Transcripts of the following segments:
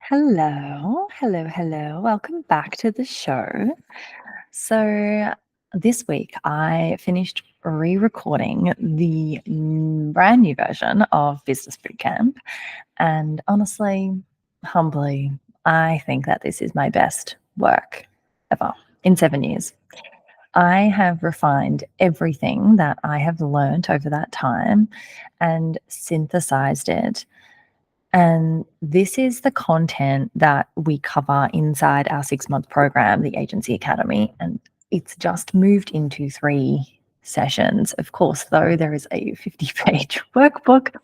Hello. Welcome back to the show. So, this week I finished re recording the brand new version of Business Bootcamp. And honestly, humbly, I think that this is my best work ever in 7 years. I have refined everything that I have learned over that time and synthesized it, and this is the content that we cover inside our 6-month program, the Agency Academy. And it's just moved into 3 sessions. Of course, though, there is a 50-page workbook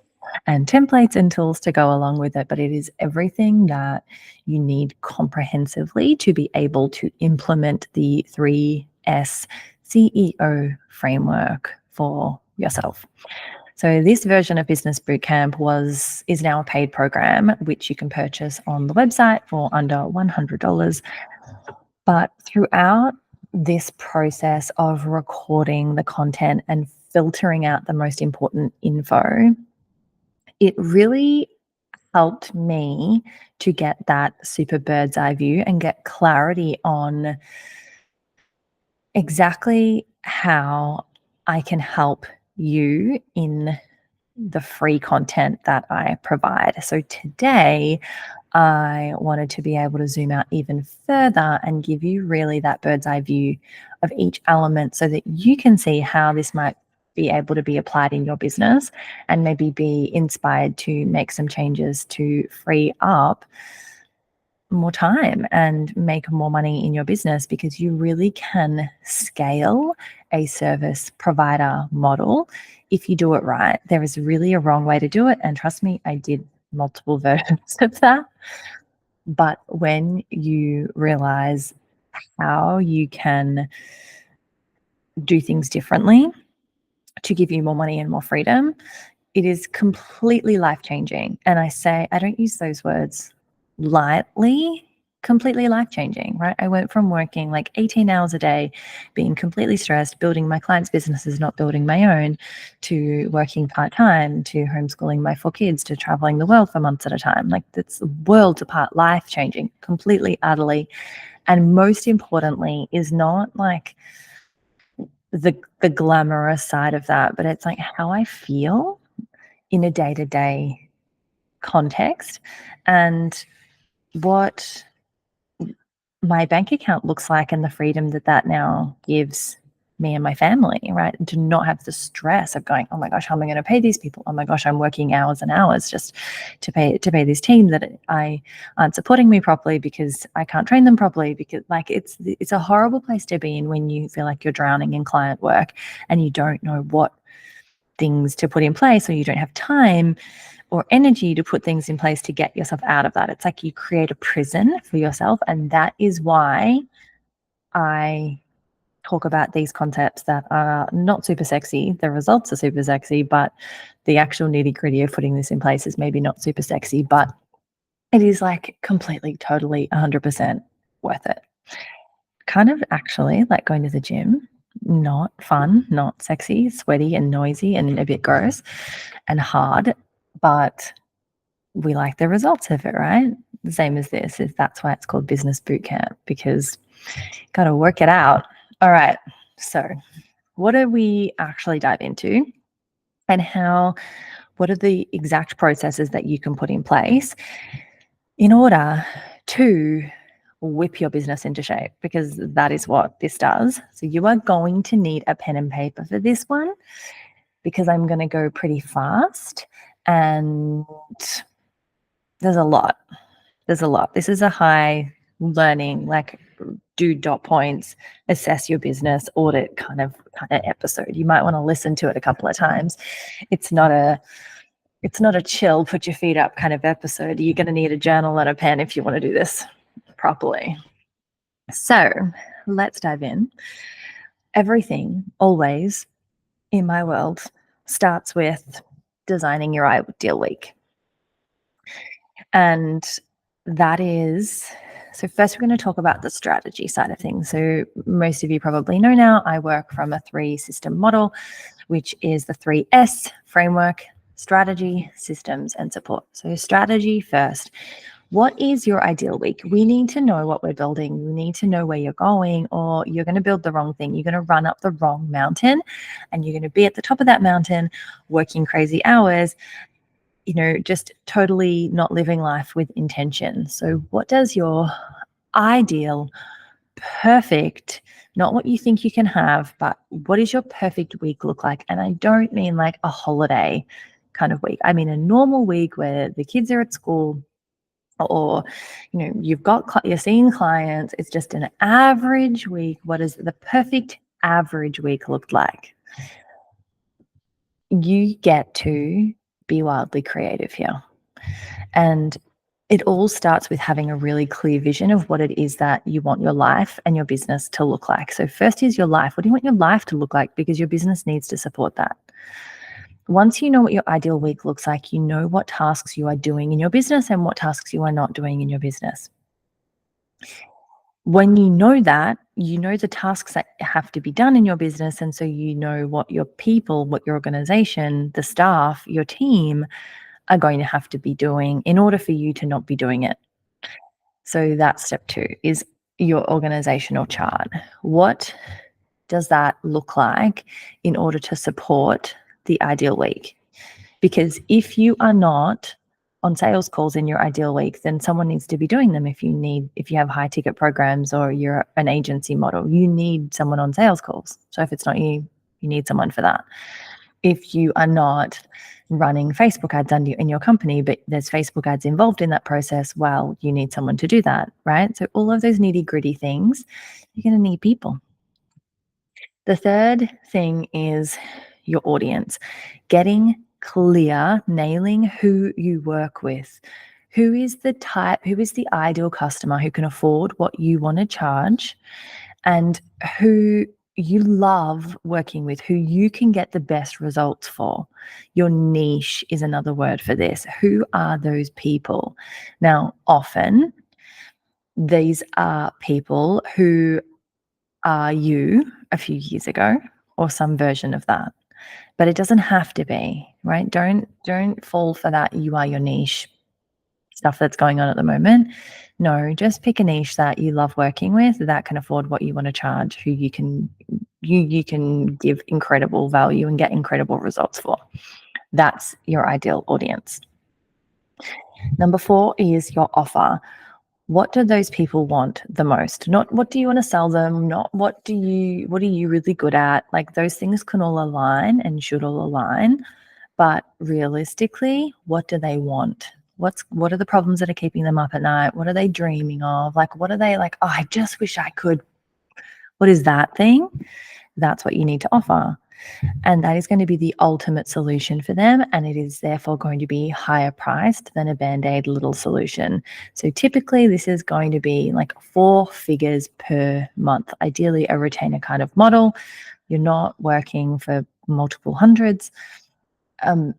and templates and tools to go along with it, but it is everything that you need comprehensively to be able to implement the 3S CEO framework for yourself. So this version of Business Bootcamp is now a paid program, which you can purchase on the website for under $100. But throughout this process of recording the content and filtering out the most important info, it really helped me to get that super bird's eye view and get clarity on exactly how I can help you in the free content that I provide. So today, I wanted to be able to zoom out even further and give you really that bird's eye view of each element so that you can see how this might be able to be applied in your business and maybe be inspired to make some changes to free up more time and make more money in your business, because you really can scale a service provider model if you do it right. There is really a wrong way to do it. And trust me, I did multiple versions of that. But when you realize how you can do things differently to give you more money and more freedom, it is completely life-changing. And I don't use those words lightly. Completely life-changing, right? I went from working like 18 hours a day, being completely stressed, building my clients' businesses, not building my own, to working part-time, to homeschooling my 4 kids, to traveling the world for months at a time. Like, that's worlds apart, life-changing, completely, utterly. And most importantly is not like the glamorous side of that, but it's like how I feel in a day-to-day context and what my bank account looks like and the freedom that now gives me and my family, right? And to not have the stress of going, oh my gosh, how am I going to pay these people? Oh my gosh, I'm working hours and hours just to pay this team that aren't supporting me properly because I can't train them properly, because like it's a horrible place to be in when you feel like you're drowning in client work and you don't know what things to put in place, or you don't have time or energy to put things in place to get yourself out of that. It's like you create a prison for yourself. And that is why I talk about these concepts that are not super sexy. The results are super sexy, but the actual nitty-gritty of putting this in place is maybe not super sexy, but it is like completely, totally 100% worth it. Kind of actually like going to the gym. Not fun, not sexy, sweaty and noisy and a bit gross and hard, but we like the results of it, right? The same as this. That's why it's called Business Bootcamp, because got to work it out. All right. So what do we actually dive into, and what are the exact processes that you can put in place in order to whip your business into shape? Because that is what this does. So you are going to need a pen and paper for this one, because I'm going to go pretty fast and there's a lot. This is a high learning, like do dot points, assess your business, audit kind of episode. You might want to listen to it a couple of times. It's not a chill, put your feet up kind of episode. You're going to need a journal and a pen if you want to do this properly. So let's dive in. Everything always in my world starts with designing your ideal week. And that is, so first we're going to talk about the strategy side of things. So most of you probably know now, I work from a 3-system model, which is the 3S framework: strategy, systems, and support. So strategy first. What is your ideal week? We need to know what we're building. We need to know where you're going, or you're going to build the wrong thing. You're going to run up the wrong mountain, and you're going to be at the top of that mountain working crazy hours, just totally not living life with intention. So what does your ideal, perfect, not what you think you can have, but what does your perfect week look like? And I don't mean like a holiday kind of week. I mean a normal week where the kids are at school, or you're seeing clients. It's just an average week. What does the perfect average week look like? You get to be wildly creative here. And it all starts with having a really clear vision of what it is that you want your life and your business to look like. So first is your life. What do you want your life to look like? Because your business needs to support that. Once you know what your ideal week looks like, you know what tasks you are doing in your business and what tasks you are not doing in your business. When you know that, you know the tasks that have to be done in your business. And so you know what your people, what your organization, the staff, your team are going to have to be doing in order for you to not be doing it. So that's step 2 is your organizational chart. What does that look like in order to support the ideal week? Because if you are not on sales calls in your ideal week, then someone needs to be doing them. If you have high ticket programs or you're an agency model, you need someone on sales calls. So if it's not you, you need someone for that. If you are not running Facebook ads in your company, but there's Facebook ads involved in that process, well, you need someone to do that, right? So all of those nitty gritty things, you're going to need people. The third thing is your audience. Getting clear, nailing who you work with. Who is the ideal customer who can afford what you want to charge, and who you love working with, who you can get the best results for. Your niche is another word for this. Who are those people? Now, often these are people who are you a few years ago or some version of that. But it doesn't have to be, right? Don't fall for that you are your niche stuff that's going on at the moment. No, just pick a niche that you love working with, that can afford what you want to charge, who you can give incredible value and get incredible results for. That's your ideal audience. Number 4 is your offer. What do those people want the most? Not what do you want to sell them, not what are you really good at? Like those things can all align and should all align, but realistically, what do they want? What are the problems that are keeping them up at night? What are they dreaming of? Like what are they like, oh, I just wish I could. What is that thing? That's what you need to offer. And that is going to be the ultimate solution for them. And it is therefore going to be higher priced than a Band-Aid little solution. So typically this is going to be like 4 figures per month, ideally a retainer kind of model. You're not working for multiple hundreds.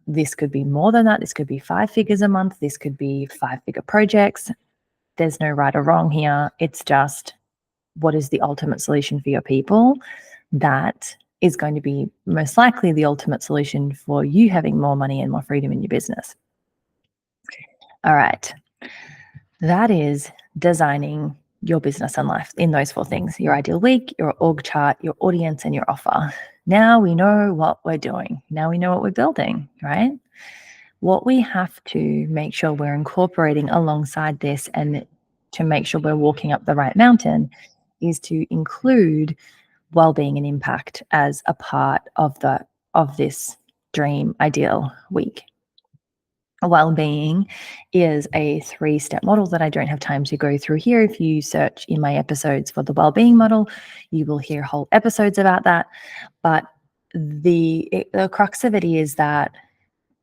This could be more than that. This could be 5 figures a month. This could be 5-figure projects. There's no right or wrong here. It's just what is the ultimate solution for your people. That is going to be most likely the ultimate solution for you having more money and more freedom in your business. All right. That is designing your business and life in those 4 things: your ideal week, your org chart, your audience, and your offer. Now we know what we're doing. Now we know what we're building, right? What we have to make sure we're incorporating alongside this, and to make sure we're walking up the right mountain, is to include well-being and impact as a part of this dream ideal week. Well-being is a 3-step model that I don't have time to go through here. If you search in my episodes for the well-being model, you will hear whole episodes about that. But the crux of it is that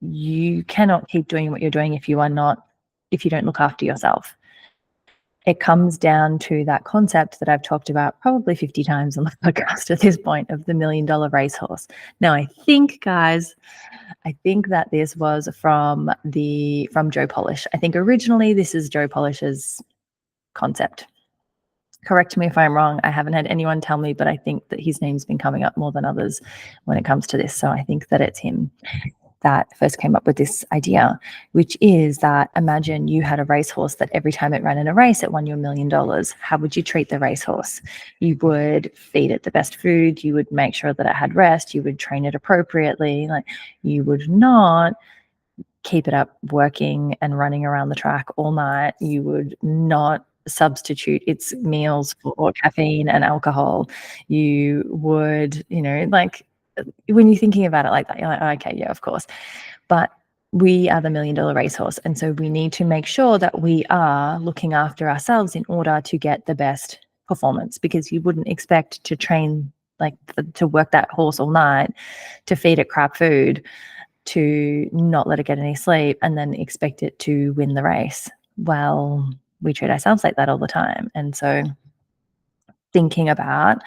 you cannot keep doing what you're doing if you don't look after yourself. It comes down to that concept that I've talked about probably 50 times on the podcast at this point, of the $1 million racehorse. Now, I think that this was from Joe Polish. I think originally this is Joe Polish's concept. Correct me if I'm wrong. I haven't had anyone tell me, but I think that his name's been coming up more than others when it comes to this. So I think that it's him. that first came up with this idea, which is that imagine you had a racehorse that every time it ran in a race, it won you $1 million. How would you treat the racehorse? You would feed it the best food. You would make sure that it had rest. You would train it appropriately. Like, you would not keep it up working and running around the track all night. You would not substitute its meals for caffeine and alcohol. You would, like, when you're thinking about it like that, you're like, okay, yeah, of course. But we are the $1 million racehorse. And so we need to make sure that we are looking after ourselves in order to get the best performance, because you wouldn't expect to train, like, to work that horse all night, to feed it crap food, to not let it get any sleep, and then expect it to win the race. Well, we treat ourselves like that all the time. And so thinking about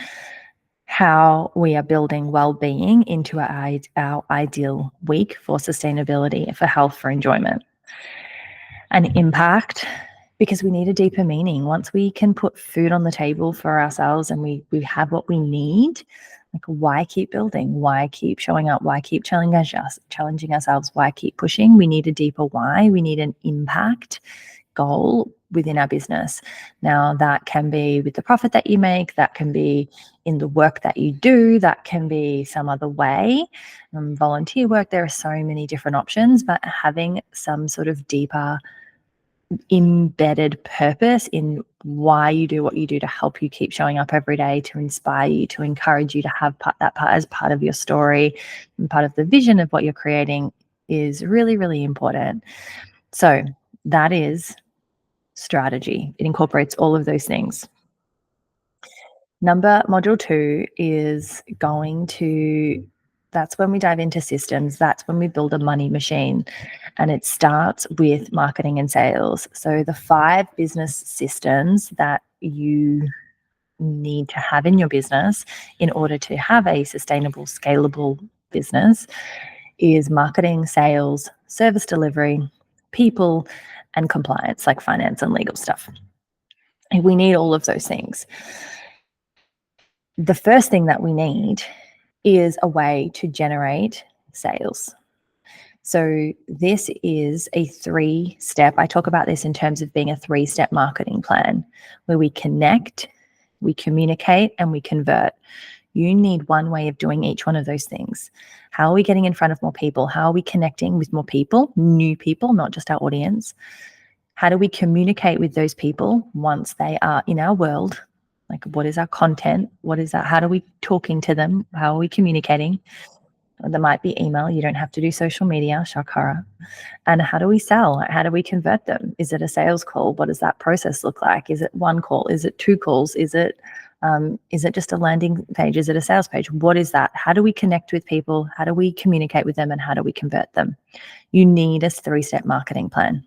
how we are building well-being into our ideal week for sustainability, for health, for enjoyment and impact, because we need a deeper meaning. Once we can put food on the table for ourselves and we have what we need, like, why keep building? Why keep showing up? Why keep challenging ourselves? Why keep pushing? We need a deeper why. We need an impact goal within our business. Now, that can be with the profit that you make, that can be in the work that you do, that can be some other way, volunteer work. There are so many different options, but having some sort of deeper embedded purpose in why you do what you do, to help you keep showing up every day, to inspire you, to encourage you to have that part as part of your story and part of the vision of what you're creating, is really, really important. So that is strategy. It incorporates all of those things. Module 2 is that's when we dive into systems. That's when we build a money machine. And it starts with marketing and sales. So the 5 business systems that you need to have in your business in order to have a sustainable, scalable business is marketing, sales, service delivery, people, and compliance, like finance and legal stuff. And we need all of those things. The first thing that we need is a way to generate sales. So this is a 3-step. I talk about this in terms of being a 3-step marketing plan, where we connect, we communicate, and we convert. You need one way of doing each one of those things. How are we getting in front of more people? How are we connecting with more people, new people, not just our audience? How do we communicate with those people once they are in our world? Like, what is our content? What is that? How are we talking to them? How are we communicating? There might be email. You don't have to do social media, shakara. And how do we sell? How do we convert them? Is it a sales call? What does that process look like? Is it 1 call? Is it 2 calls? Is it just a landing page? Is it a sales page? What is that? How do we connect with people? How do we communicate with them? And how do we convert them? You need a 3-step marketing plan.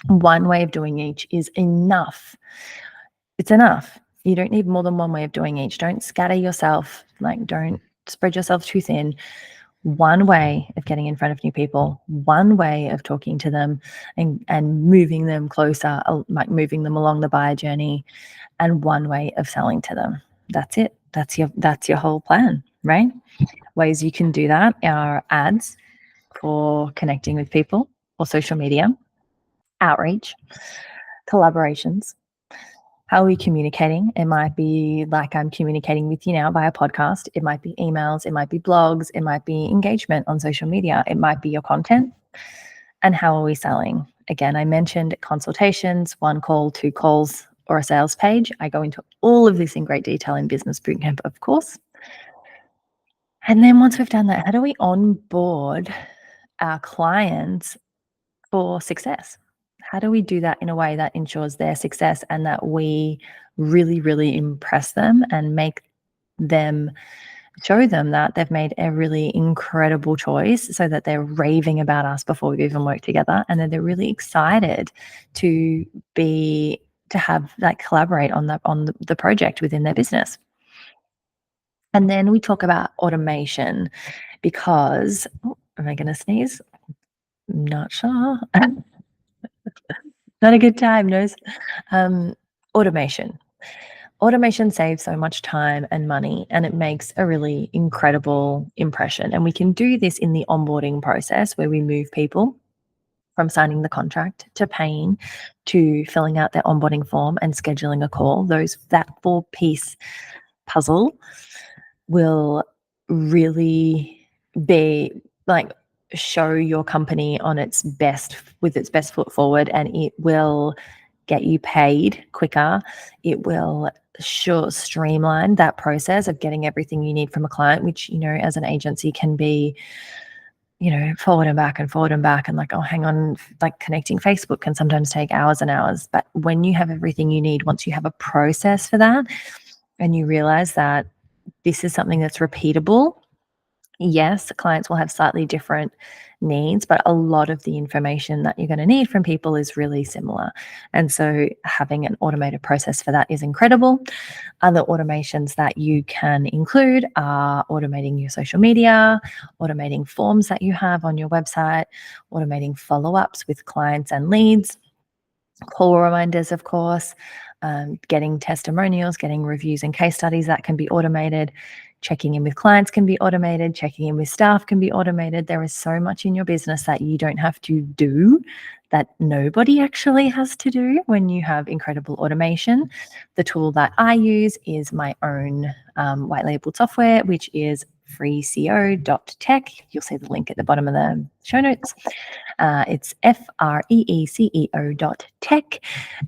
One way of doing each is enough. It's enough. You don't need more than one way of doing each. Don't scatter yourself. Like, don't spread yourself too thin. One way of getting in front of new people, one way of talking to them and moving them closer, like moving them along the buyer journey, and one way of selling to them. That's it. That's your whole plan, right? Ways you can do that are ads for connecting with people, or social media, outreach, collaborations. How are we communicating? It might be like I'm communicating with you now via podcast. It might be emails. It might be blogs. It might be engagement on social media. It might be your content. And how are we selling? Again, I mentioned consultations, 1 call, 2 calls, or a sales page. I go into all of this in great detail in Business Bootcamp, of course. And then once we've done that, how do we onboard our clients for success? How do we do that in a way that ensures their success and that we really, really impress them and show them that they've made a really incredible choice, so that they're raving about us before we've even worked together, and then they're really excited to collaborate on the project within their business. And then we talk about automation, because am I going to sneeze? Not sure. Not a good time, nose. Automation. Automation saves so much time and money, and it makes a really incredible impression. And we can do this in the onboarding process where we move people from signing the contract to paying to filling out their onboarding form and scheduling a call. That four-piece puzzle will really be like show your company on its best with its best foot forward, and it will get you paid quicker. It will streamline that process of getting everything you need from a client, which, as an agency can be, forward and back and forward and back. And like, oh, hang on, like connecting Facebook can sometimes take hours and hours. But when you have everything you need, once you have a process for that and you realize that this is something that's repeatable, yes, clients will have slightly different needs, but a lot of the information that you're going to need from people is really similar. And so having an automated process for that is incredible. Other automations that you can include are automating your social media, automating forms that you have on your website, automating follow-ups with clients and leads, call reminders, of course, getting testimonials, getting reviews and case studies that can be automated. Checking in with clients can be automated. Checking in with staff can be automated. There is so much in your business that you don't have to do, that nobody actually has to do when you have incredible automation. The tool that I use is my own white labeled software, which is freeco.tech. You'll see the link at the bottom of the show notes. It's freeco.tech,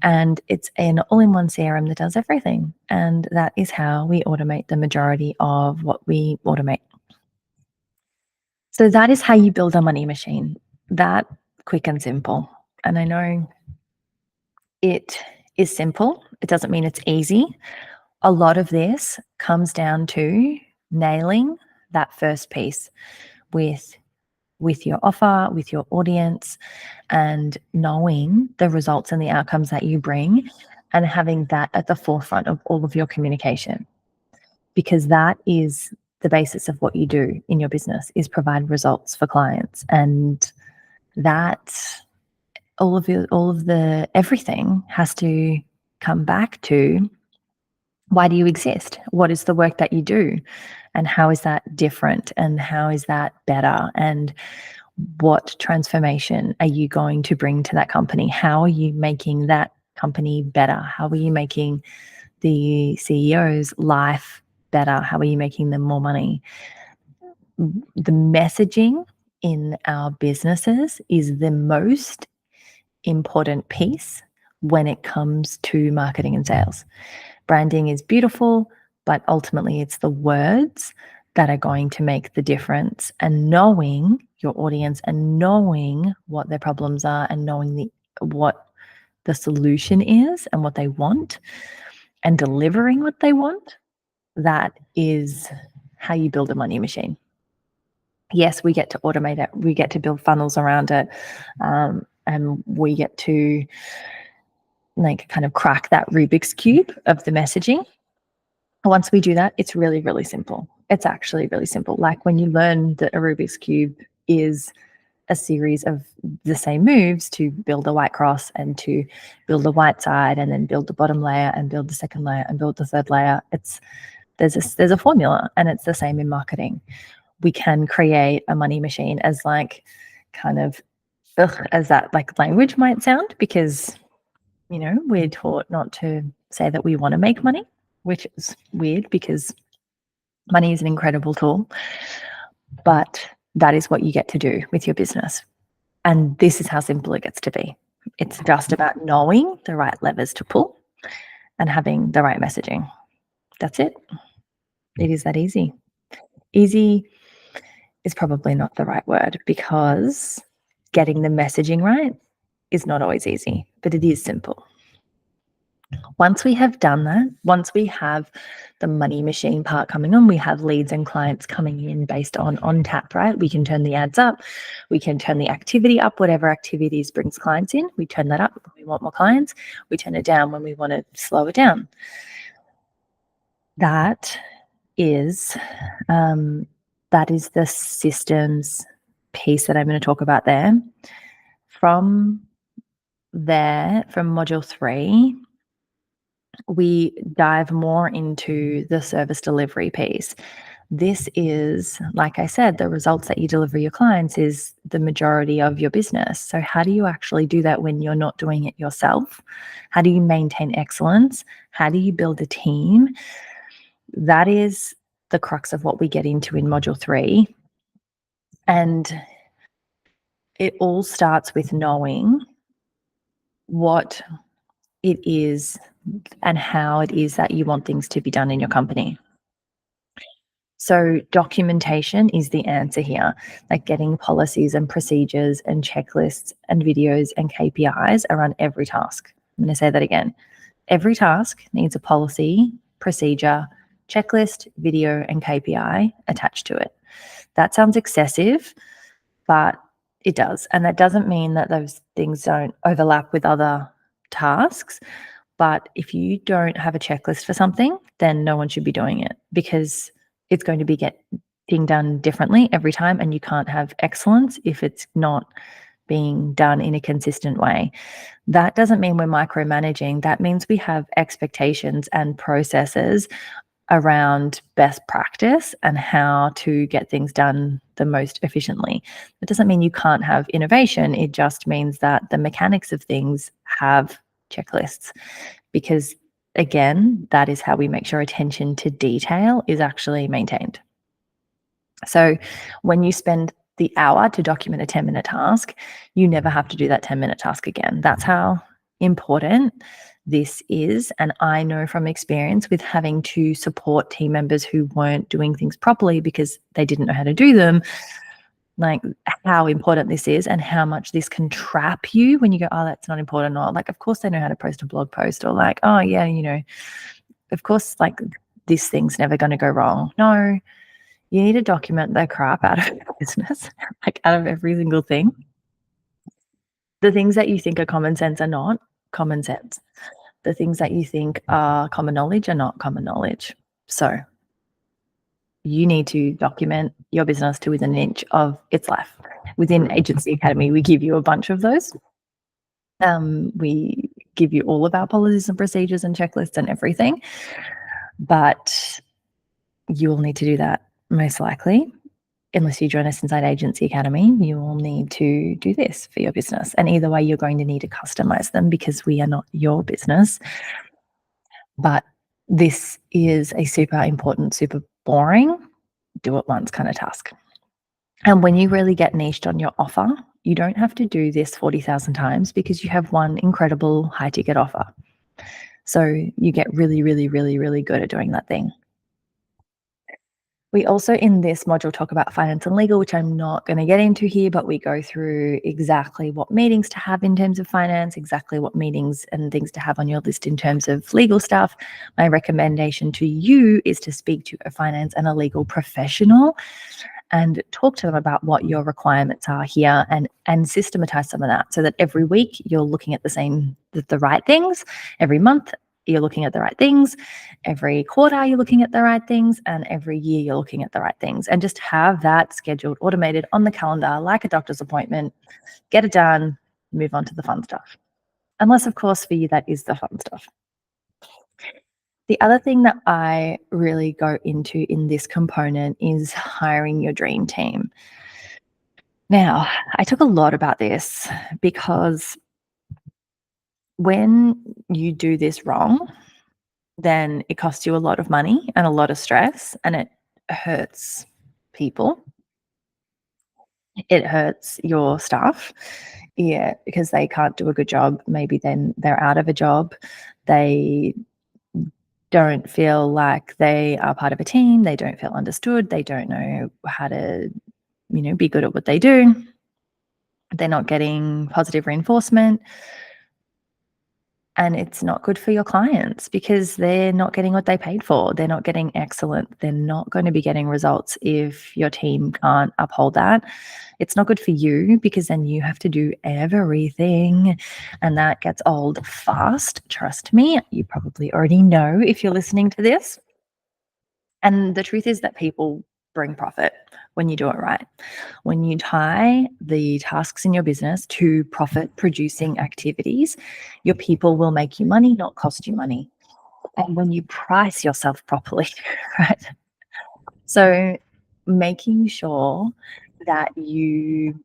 and it's an all-in-one CRM that does everything. And that is how we automate the majority of what we automate. So that is how you build a money machine. That quick and simple. And I know it is simple. It doesn't mean it's easy. A lot of this comes down to nailing that first piece with your offer, with your audience, and knowing the results and the outcomes that you bring, and having that at the forefront of all of your communication, because that is the basis of what you do in your business, is provide results for clients. And that all of the everything has to come back to, why do you exist? What is the work that you do? And how is that different? And how is that better? And what transformation are you going to bring to that company? How are you making that company better? How are you making the CEO's life better? How are you making them more money? The messaging in our businesses is the most important piece when it comes to marketing and sales. Branding is beautiful, but ultimately it's the words that are going to make the difference. And knowing your audience and knowing what their problems are and knowing what the solution is and what they want and delivering what they want, that is how you build a money machine. Yes, we get to automate it. We get to build funnels around it. And we get to kind of crack that Rubik's Cube of the messaging. Once we do that, it's really, really simple. It's actually really simple. Like when you learn that a Rubik's Cube is a series of the same moves to build a white cross and to build a white side and then build the bottom layer and build the second layer and build the third layer. There's a formula, and it's the same in marketing. We can create a money machine as as that language might sound, because we're taught not to say that we want to make money, which is weird because money is an incredible tool. But that is what you get to do with your business. And this is how simple it gets to be. It's just about knowing the right levers to pull and having the right messaging. That's it. It is that easy. Easy is probably not the right word, because getting the messaging right is not always easy, but it is simple. Once we have done that, once we have the money machine part coming on, we have leads and clients coming in based on tap, right? We can turn the ads up, we can turn the activity up, whatever activities brings clients in, we turn that up when we want more clients, we turn it down when we want to slow it down. That is the systems piece that I'm going to talk about there. From module 3, we dive more into the service delivery piece. This is, like I said, the results that you deliver your clients is the majority of your business. So, how do you actually do that when you're not doing it yourself? How do you maintain excellence? How do you build a team? That is the crux of what we get into in module 3. And it all starts with knowing what it is and how it is that you want things to be done in your company. So, documentation is the answer here, like getting policies and procedures and checklists and videos and KPIs around every task. I'm going to say that again. Every task needs a policy, procedure, checklist, video, and KPI attached to it. That sounds excessive, but it does. And that doesn't mean that those things don't overlap with other tasks. But if you don't have a checklist for something, then no one should be doing it, because it's going to be getting done differently every time, and you can't have excellence if it's not being done in a consistent way. That doesn't mean we're micromanaging. That means we have expectations and processes around best practice and how to get things done the most efficiently. It doesn't mean you can't have innovation. It just means that the mechanics of things have checklists, because again, that is how we make sure attention to detail is actually maintained. So when you spend the hour to document a 10-minute task, you never have to do that 10-minute task again. That's how important this is. And I know from experience with having to support team members who weren't doing things properly because they didn't know how to do them, like how important this is and how much this can trap you when you go, oh, that's not important. Or like, of course they know how to post a blog post, or like, oh yeah, of course, like this thing's never going to go wrong. No, you need to document the crap out of your business, like out of every single thing. The things that you think are common sense are not common sense. The things that you think are common knowledge are not common knowledge. So you need to document your business to within an inch of its life. Within Agency Academy, we give you a bunch of those. We give you all of our policies and procedures and checklists and everything. But you will need to do that most likely. Unless you join us inside Agency Academy, you will need to do this for your business. And either way, you're going to need to customize them because we are not your business. But this is a super important, super boring, do it once kind of task. And when you really get niched on your offer, you don't have to do this 40,000 times because you have one incredible high ticket offer. So you get really, really, really, really good at doing that thing. We also in this module talk about finance and legal, which I'm not going to get into here, but we go through exactly what meetings to have in terms of finance, exactly what meetings and things to have on your list in terms of legal stuff. My recommendation to you is to speak to a finance and a legal professional and talk to them about what your requirements are here, and systematize some of that so that every week you're looking at the right things. Every month you're looking at the right things. Every quarter you're looking at the right things, and every year you're looking at the right things, and just have that scheduled, automated on the calendar like a doctor's appointment. Get it done, move on to the fun stuff. Unless, of course, for you that is the fun stuff. The other thing that I really go into in this component is hiring your dream team. Now, I talk a lot about this because when you do this wrong, then it costs you a lot of money and a lot of stress, and it hurts people. It hurts your staff, yeah, because they can't do a good job. Maybe then they're out of a job. They don't feel like they are part of a team. They don't feel understood. They don't know how to, be good at what they do. They're not getting positive reinforcement. And it's not good for your clients because they're not getting what they paid for. They're not getting excellent. They're not going to be getting results if your team can't uphold that. It's not good for you because then you have to do everything, and that gets old fast. Trust me, you probably already know if you're listening to this. And the truth is that people bring profit when you do it right. When you tie the tasks in your business to profit producing activities, your people will make you money, not cost you money. and when you price yourself properly, right? So making sure that you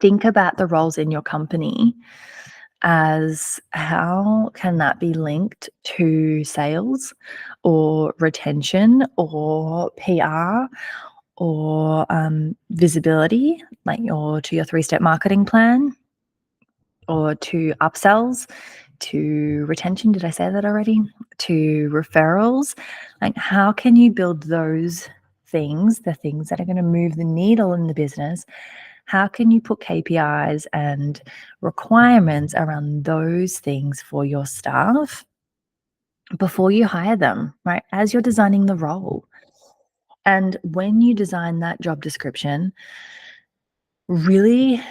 think about the roles in your company as how can that be linked to sales or retention or PR or visibility, like to your three-step marketing plan or to upsells, to retention. Did I say that already? To referrals. Like, how can you build those things, the things that are going to move the needle in the business? How can you put KPIs and requirements around those things for your staff before you hire them, right? As you're designing the role. And when you design that job description, really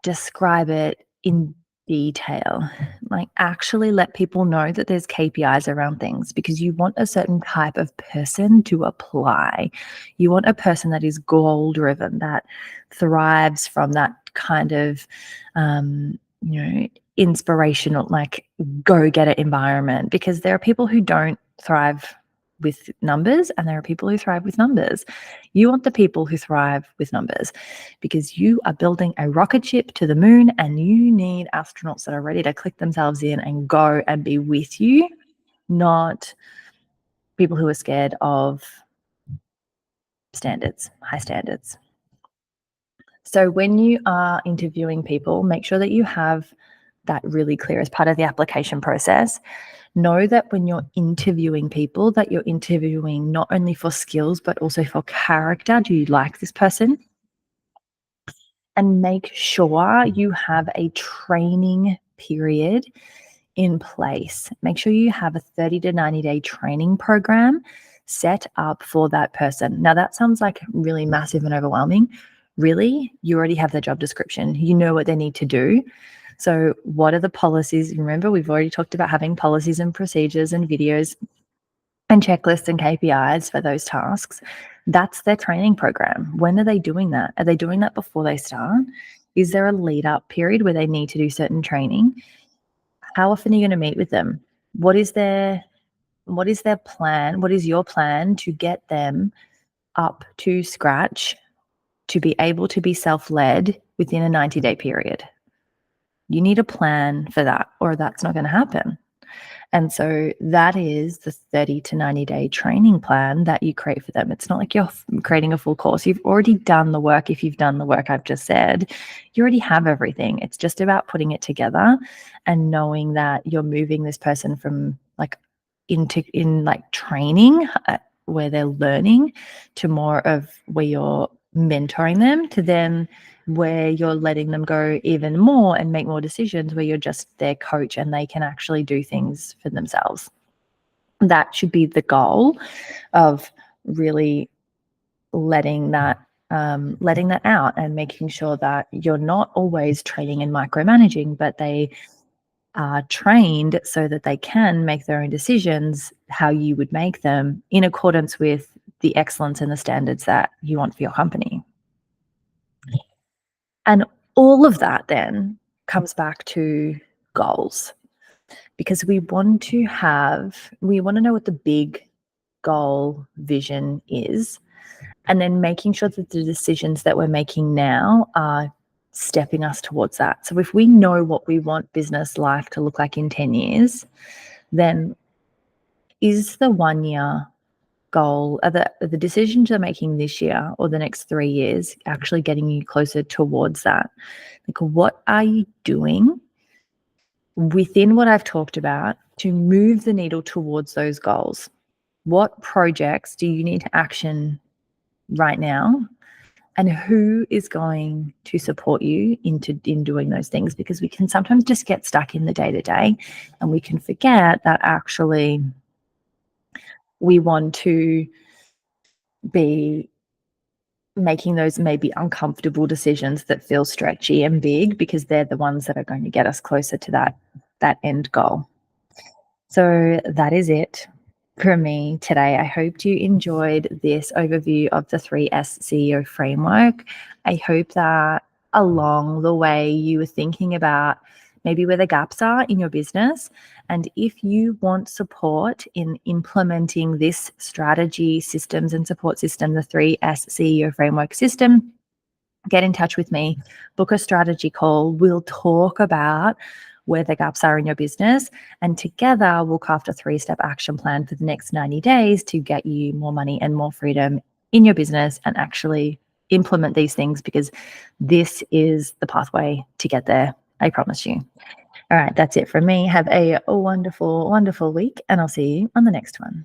describe it in detail. Like, actually let people know that there's KPIs around things, because you want a certain type of person to apply. You want a person that is goal driven, that thrives from that kind of inspirational, like, go get it environment, because there are people who don't thrive with numbers and there are people who thrive with numbers. You want the people who thrive with numbers, because you are building a rocket ship to the moon and you need astronauts that are ready to click themselves in and go and be with you, not people who are scared of standards, high standards. So when you are interviewing people, make sure that you have that really clear as part of the application process. Know that when you're interviewing people, that you're interviewing not only for skills, but also for character. Do you like this person? And make sure you have a training period in place. Make sure you have a 30 to 90-day training program set up for that person. Now, that sounds like really massive and overwhelming. Really, you already have the job description. You know what they need to do. So what are the policies? Remember, we've already talked about having policies and procedures and videos and checklists and KPIs for those tasks. That's their training program. When are they doing that? Are they doing that before they start? Is there a lead up period where they need to do certain training? How often are you going to meet with them? What is their plan? What is your plan to get them up to scratch to be able to be self-led within a 90-day period? You need a plan for that, or that's not going to happen. And so that is the 30 to 90-day training plan that you create for them. It's not like you're creating a full course. You've already done the work. If you've done the work I've just said, you already have everything. It's just about putting it together and knowing that you're moving this person from training where they're learning to more of where you're mentoring them, to then where you're letting them go even more and make more decisions, where you're just their coach and they can actually do things for themselves. That should be the goal of really letting that out and making sure that you're not always training and micromanaging, but they are trained so that they can make their own decisions, how you would make them, in accordance with the excellence and the standards that you want for your company. And all of that then comes back to goals, because we want to know what the big goal vision is, and then making sure that the decisions that we're making now are stepping us towards that. So if we know what we want business life to look like in 10 years, then is the 1 year goal, are the decisions you're making this year or the next 3 years actually getting you closer towards that? Like, what are you doing within what I've talked about to move the needle towards those goals? What projects do you need to action right now? And who is going to support you in doing those things? Because we can sometimes just get stuck in the day-to-day and we can forget that actually we want to be making those maybe uncomfortable decisions that feel stretchy and big, because they're the ones that are going to get us closer to that end goal. So that is it for me today. I hope you enjoyed this overview of the 3S CEO framework. I hope that along the way you were thinking about maybe where the gaps are in your business. And if you want support in implementing this strategy, systems, and support system, the 3S CEO framework system, get in touch with me, book a strategy call. We'll talk about where the gaps are in your business, and together we'll craft a 3-step action plan for the next 90 days to get you more money and more freedom in your business and actually implement these things, because this is the pathway to get there. I promise you. All right, that's it from me. Have a wonderful, wonderful week, and I'll see you on the next one.